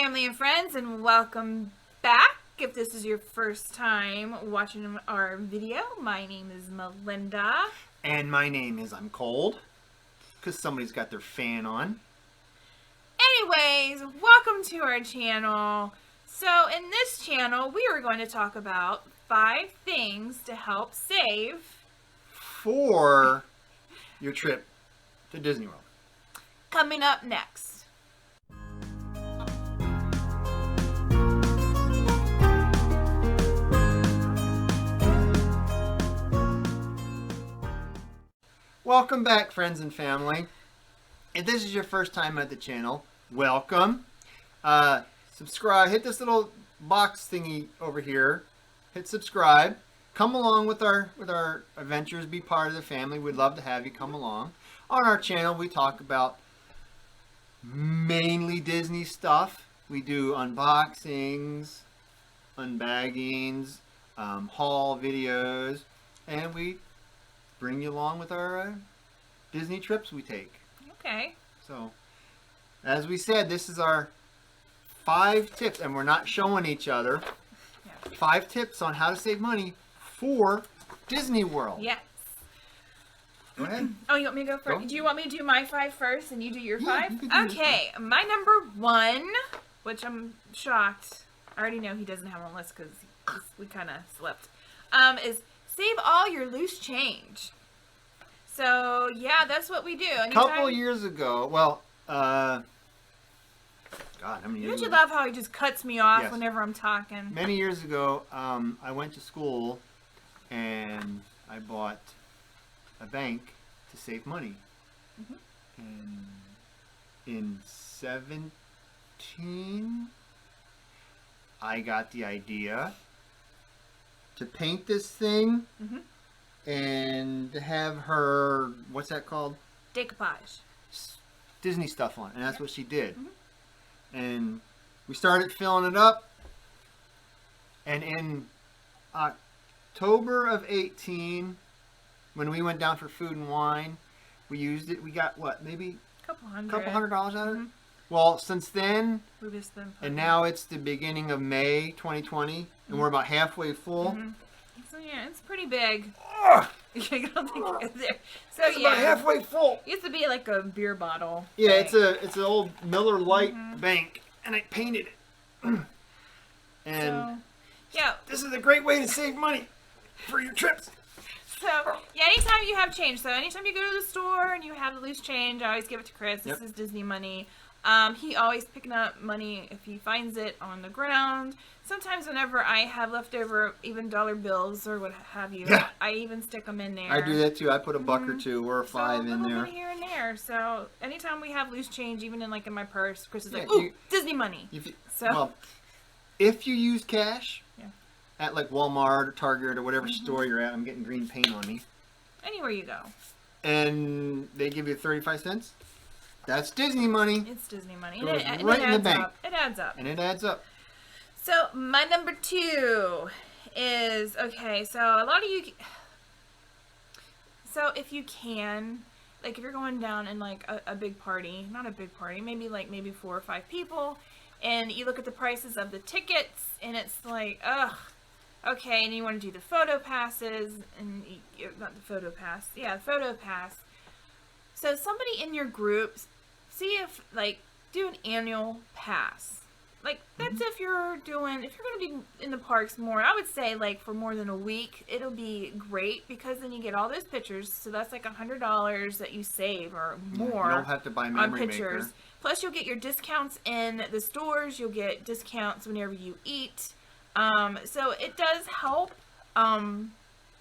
family and friends, and welcome back. If this is your first time watching our video, my name is Melinda. And my name is I'm Cold, because somebody's got their fan on. Anyways, welcome to our channel. So in this channel, we are going to talk about 5 things to help save For your trip to Disney World. coming up next. Welcome back, friends and family. If this is your first time at the channel, welcome. Subscribe. Hit this little box thingy over here. Hit subscribe. Come along with our adventures. Be part of the family. We'd love to have you come along. On our channel, we talk about mainly Disney stuff. We do unboxings, unbaggings, haul videos, and we bring you along with our Disney trips we take. Okay. So, as we said, this is our 5 tips, and we're not showing each other. Yeah. 5 tips on how to save money for Disney World. Yes. Go ahead. Oh, you want me to go first? Go. Do you want me to do my 5 first and you do your Yeah, 5? you can do your Okay, my number 1, which I'm shocked. I already know he doesn't have on the list because we kind of slept. Is save all your loose change. So yeah, that's what we do. A couple years ago, well, God, how many years Don't you ago? love how he just cuts me off Yes. whenever I'm talking? Many years ago, I went to school and I bought a bank to save money. Mhm. And in 17, I got the idea to paint this thing Mhm. and to have her, what's that called? Decoupage. Disney stuff on. And that's Yep. what she did. Mhm. And we started filling it up. And in October of 18, when we went down for food and wine, we used it. We got what, maybe Couple a hundred. couple $100 out of it? Mhm. Well, since then, We just then and now it's the beginning of May 2020, and we're about halfway full. Mhm. So yeah, it's pretty big. Ugh, I don't think it's there. So it's about halfway full. it used to be like a beer bottle. Yeah, thing. it's an old Miller Lite Mhm. bank, and I painted it. And So, yeah. this is a great way to save money for your trips. So, yeah, anytime you have change. So, anytime you go to the store and you have the loose change, I always give it to Chris. This Yep. is Disney money. He always picking up money if he finds it on the ground. Sometimes whenever I have leftover, even dollar bills or what have you, Yeah. I even stick them in there. I do that too. I put a buck or two or a So, 5 a in little there. bit here and there. So, anytime we have loose change, even in my purse, Chris is like, Yeah, ooh, Disney money. So, So, well, if you use cash Yeah. at like Walmart or Target or whatever Mhm. store you're at, I'm getting green paint on me, anywhere you go, and they give you 35 cents, that's Disney money, it's Disney money. Goes And right it in the adds bank. up. It adds up. and it adds up. So my number 2 is, okay, so a lot of you, so if you can, like if you're going down in like a big party, not a big party, maybe 4 or 5 people, and you look at the prices of the tickets and it's like, ugh, okay, and you want to do the photo passes, and not the photo pass, yeah, the photo pass. So somebody in your group, see if, like, do an annual pass. Like, that's if you're going to be in the parks more, I would say, like, for more than a week, it'll be great, because then you get all those pictures, so that's like $100 that you save, or more, You don't have to buy on memory pictures. maker. Plus, you'll get your discounts in the stores, you'll get discounts whenever you eat, so it does help,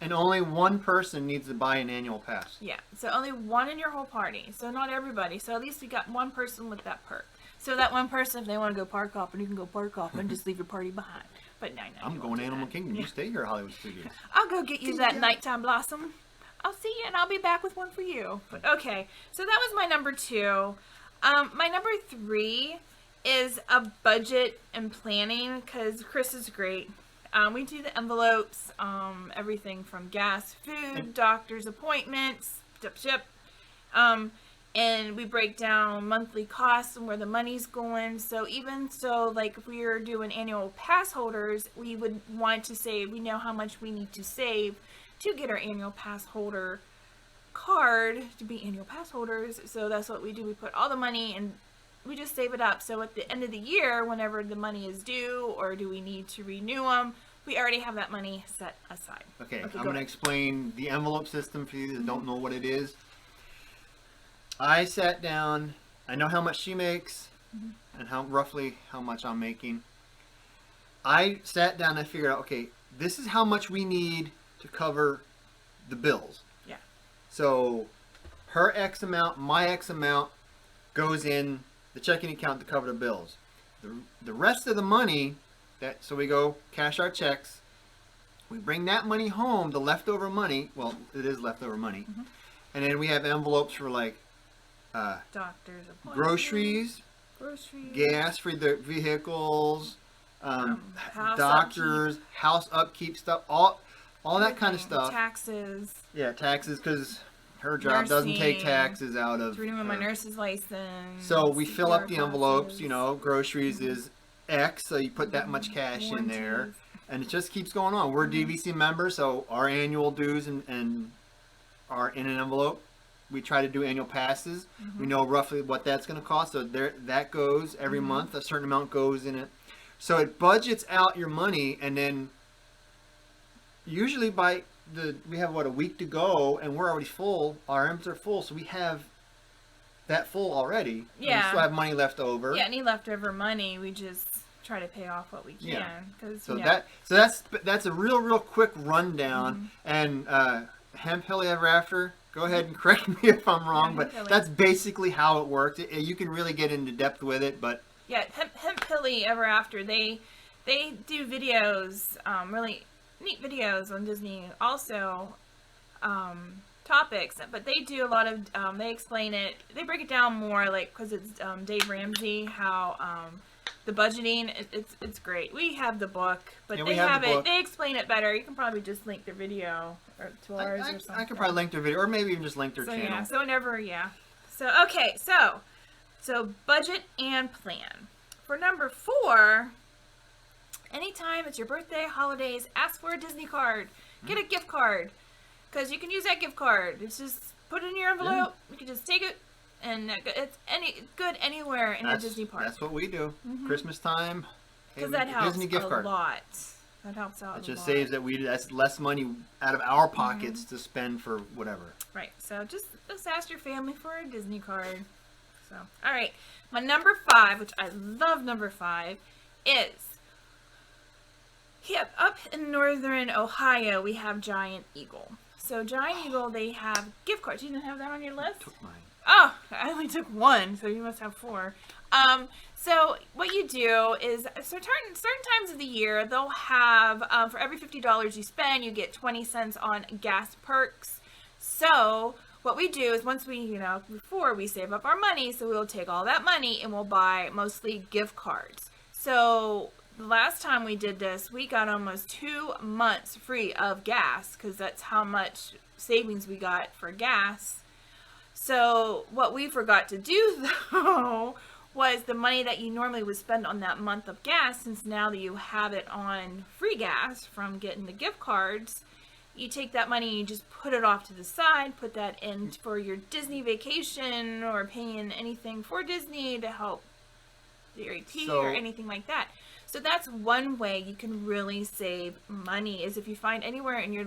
And only one person needs to buy an annual pass. yeah, so only one in your whole party, so not everybody, so at least we got one person with that perk. So that one person, if they want to go park hopping, you can go park hopping and just leave your party behind. But no, I'm you going won't to do Animal that. Kingdom. Yeah. You stay here at Hollywood Studios. I'll go get you that nighttime blossom. I'll see you, and I'll be back with one for you. But okay, so that was my number 2. My number 3 is a budget and planning, because Chris is great. We do the envelopes, everything from gas, food, doctor's appointments, and we break down monthly costs and where the money's going. So even so, like if we are doing annual pass holders, we would want to say we know how much we need to save to get our annual pass holder card to be annual pass holders. So that's what we do. We put all the money and we just save it up. So at the end of the year, whenever the money is due or do we need to renew them, we already have that money set aside. Okay, I'm going to explain the envelope system for you that don't know what it is. I sat down, I know how much she makes and roughly how much I'm making. I sat down and I figured out, okay, this is how much we need to cover the bills. Yeah. So her X amount, my X amount goes in the checking account to cover the bills. The rest of the money, so we go cash our checks, we bring that money home, the leftover money, well, it is leftover money, and then we have envelopes for like doctors, groceries, gas for the vehicles, doctors, house upkeep stuff, all that kind of stuff. Taxes. Yeah, taxes, because her job doesn't take taxes out of. Renewing my nurse's license. So we fill up the envelopes. You know, groceries is X, so you put that much cash in there, and it just keeps going on. We're DVC members, so our annual dues and are in an envelope. We try to do annual passes. We know roughly what that's going to cost, so that goes every month. A certain amount goes in it, so it budgets out your money, and then usually we have a week to go, and we're already full. Our arms are full, so we have that full already. Yeah. We still have money left over. Yeah, any leftover money, we just try to pay off what we can. Yeah. That's a real quick rundown. And Hemp Hilly Ever After, go ahead and correct me if I'm wrong, but that's basically how it works. You can really get into depth with it, but yeah, Hemp Hilly Ever After, they do videos, really neat videos on Disney, also topics, but they do a lot of they explain it, they break it down more, like, because it's Dave Ramsey, how the budgeting, it's great. We have the book, but they have it, they explain it better. You can probably just link their video to ours or something. I could probably link their video, or maybe even just link their channel. Yeah, so whenever, so okay, so budget and plan. For number 4, anytime it's your birthday, holidays, ask for a Disney card. Get a gift card, because you can use that gift card. It's just put it in your envelope. You can just take it, and it's good anywhere in a Disney park. That's what we do. Christmas time. Because that helps Disney gift card. a lot. That helps out. It just saves that's less money out of our pockets to spend for whatever. Right. So just ask your family for a Disney card. So all right, my number 5, which I love, number 5 is. Yep, up in northern Ohio, we have Giant Eagle. So Giant Eagle, they have gift cards. You didn't have that on your list? I took mine. Oh, I only took 1, so you must have 4. So what you do is, certain times of the year, they'll have, for every $50 you spend, you get 20 cents on gas perks. So what we do is, once we, before we save up our money, so we'll take all that money and we'll buy mostly gift cards. So the last time we did this, we got almost 2 months free of gas, because that's how much savings we got for gas. So what we forgot to do, though, was the money that you normally would spend on that month of gas, since now that you have it on free gas from getting the gift cards, you take that money and you just put it off to the side, put that in for your Disney vacation, or paying anything for Disney to help your AT or anything like that. So that's one way you can really save money, is if you find anywhere in your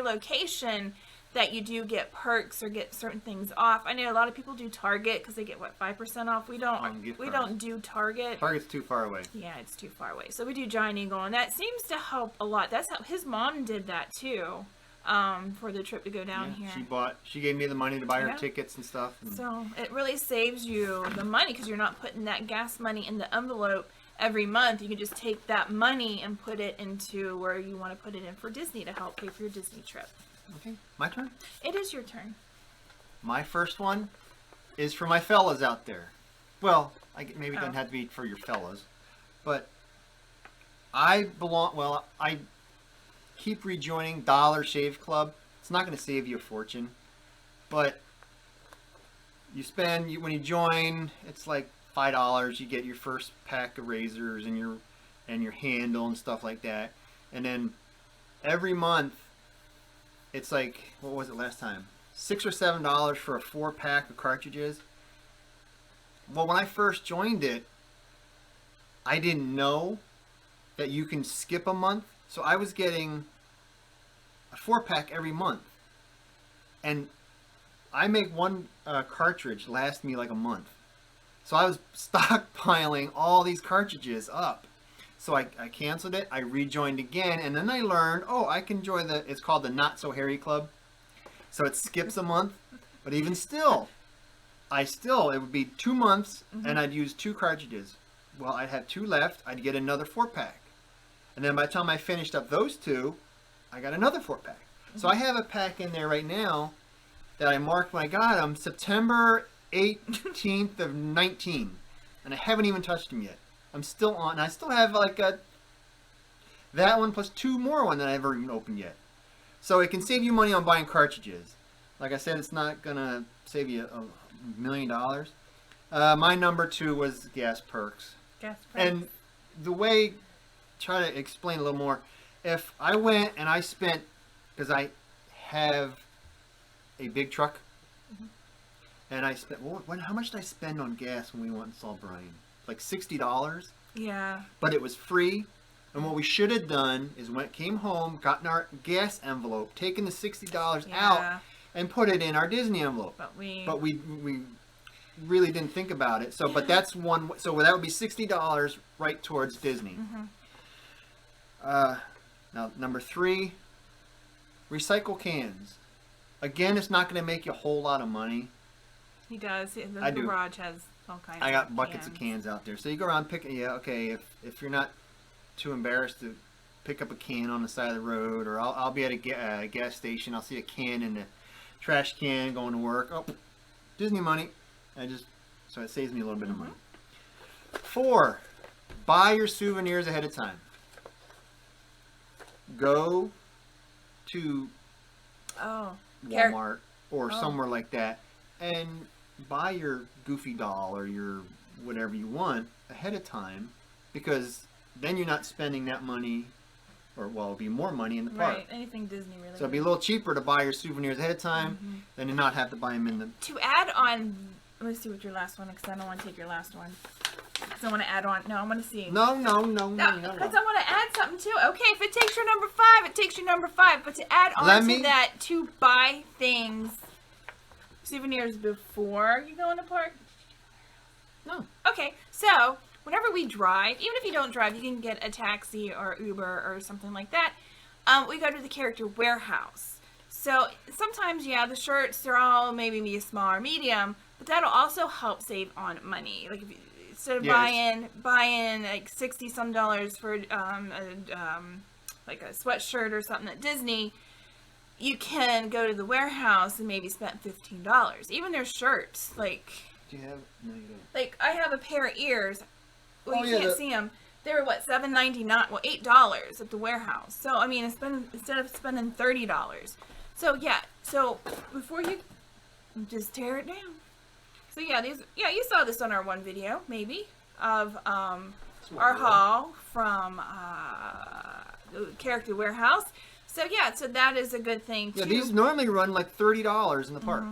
location that you do get perks or get certain things off. I know a lot of people do Target, because they get 5% off. We don't do Target. Target's too far away. Yeah, it's too far away. So we do Giant Eagle, and that seems to help a lot. That's how his mom did that too, for the trip to go down here. She gave me the money to buy her tickets and stuff. So it really saves you the money, because you're not putting that gas money in the envelope every month. You can just take that money and put it into where you want to put it in for Disney to help pay for your Disney trip. Okay, my turn? It is your turn. My first one is for my fellas out there. Well, maybe it doesn't have to be for your fellas, but I keep rejoining Dollar Shave Club. It's not going to save you a fortune, but when you join, it's like $5. You get your first pack of razors and your handle and stuff like that. And then every month, it's like, what was it last time? $6 or $7 for a 4-pack of cartridges. Well, when I first joined it, I didn't know that you can skip a month. So I was getting a 4-pack every month. And I make one cartridge last me like a month. So I was stockpiling all these cartridges up. So I canceled it. I rejoined again. And then I learned, I can join it's called the Not So Hairy Club. So it skips a month. But even still, it would be 2 months and I'd use 2 cartridges. Well, I'd have 2 left. I'd get another 4-pack. And then by the time I finished up those 2, I got another 4-pack. So I have a pack in there right now that I marked when I got them, September 18th of 19. And I haven't even touched them yet. I'm still on. And I still have like that one plus 2 more one that I haven't even opened yet. So it can save you money on buying cartridges. Like I said, it's not going to save you $1 million. My number 2 was gas perks. Gas perks. And the way, try to explain a little more. If I went and I spent, because I have a big truck, and I spent, how much did I spend on gas when we went and saw Brian? Like $60? Yeah. But it was free. And what we should have done is came home, gotten our gas envelope, taken the $60 out, and put it in our Disney envelope. But we really didn't think about it. So, but that's one. So that would be $60 right towards Disney. Now, number 3, recycle cans. Again, it's not going to make you a whole lot of money. He does. The garage has all kinds. I got buckets of cans out there. So you go around picking. Yeah, okay. If you're not too embarrassed to pick up a can on the side of the road, or I'll be at a gas station. I'll see a can in the trash can going to work. Oh, Disney money. So it saves me a little bit of money. 4, buy your souvenirs ahead of time. Go to Walmart or somewhere like that and buy your Goofy doll or your whatever you want ahead of time, because then you're not spending that money, or it'll be more money in the park. Right, anything Disney related. So it'll be a little cheaper to buy your souvenirs ahead of time than to not have to buy them in the... To add on, let me see what your last one, because I don't want to take your last one. Because I want to add on. No, I want to see. No. Because I want to add something too. Okay, if it takes your number 5, it takes your number 5. But to add on to that, to buy things, souvenirs before you go in the park? No. Okay, so whenever we drive, even if you don't drive, you can get a taxi or Uber or something like that. We go to the character warehouse. So sometimes, the shirts, they're all maybe a small or medium, but that'll also help save on money. Like if you, instead of buying like $60 some for like a sweatshirt or something at Disney, you can go to the warehouse and maybe spend $15. Even their shirts, like. Do you have? No, you don't. Like I have a pair of ears. Well, you can't see them. They were $7.99? Well, $8 at the warehouse. So I mean, instead of spending $30. So so before you just tear it down. So you saw this on our one video maybe of our haul from the character warehouse. So so that is a good thing too. Yeah, these normally run like $30 in the park.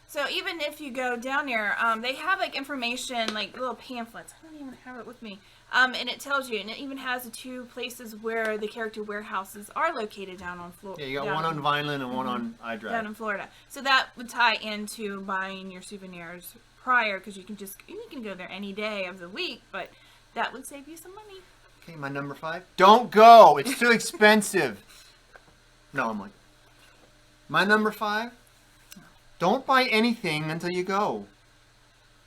So even if you go down there, they have like information, like little pamphlets. I don't even have it with me. And it tells you, and it even has the 2 places where the character warehouses are located down on Florida. Yeah, you got one on Vineland and one on iDrive. Down in Florida. So that would tie into buying your souvenirs prior, because you can go there any day of the week, but that would save you some money. Okay, my number 5. Don't go. It's too expensive. No, I'm like, my number 5. Don't buy anything until you go.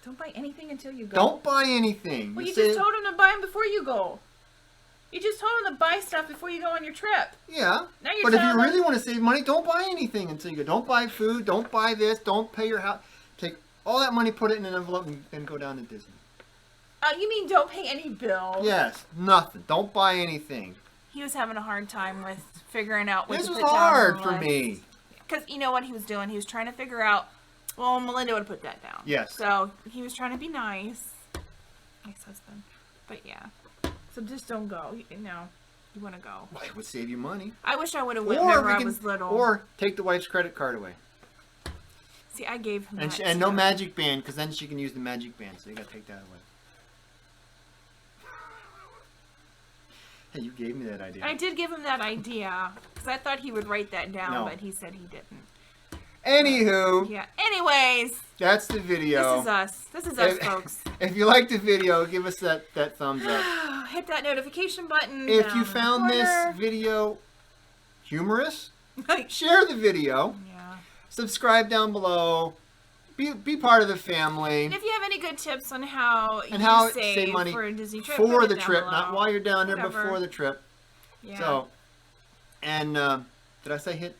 Don't buy anything until you go? Don't buy anything. Well, you just told him to buy them before you go. You just told him to buy stuff before you go on your trip. Yeah. Now you're but if you really want to save money, don't buy anything until you go. Don't buy food. Don't buy this. Don't pay your house. Take all that money, put it in an envelope, and then go down to Disney. You mean don't pay any bills? Yes. Nothing. Don't buy anything. He was having a hard time with figuring out what to put down. This was hard for me. Because you know what he was doing? He was trying to figure out Well, Melinda would put that down. Yes. So he was trying to be nice. Nice husband. But yeah. So just don't go. No. You want to go. Well, it would save you money. I wish I would have went whenever I was little. Or take the wife's credit card away. See, I gave him that. And no magic band, because then she can use the magic band. So you got to take that away. Hey, you gave me that idea. I did give him that idea. Because I thought he would write that down, No. but he said he didn't. Anywho. Yeah. Anyways. That's the video. This is us. This is us, folks. If you liked the video, give us that thumbs up. Hit that notification button. If down you in the found this corner. video humorous, share the video. Yeah. Subscribe down below. Be part of the family. And if you have any good tips on how And you how save money for a Disney trip, for put it the down trip, below. not while you're down there, Whatever. before the trip. Yeah. So, and did I say hit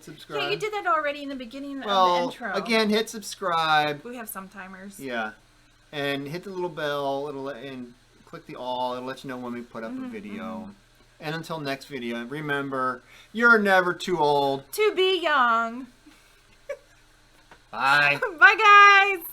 subscribe? Yeah, you did that already in the beginning of the Well, intro. again, hit subscribe. We have some timers. Yeah, and hit the little bell. And click the all. It'll let you know when we put up Mm-hmm, a video. And until next video, remember, you're never too old To be young. Bye. Bye, guys.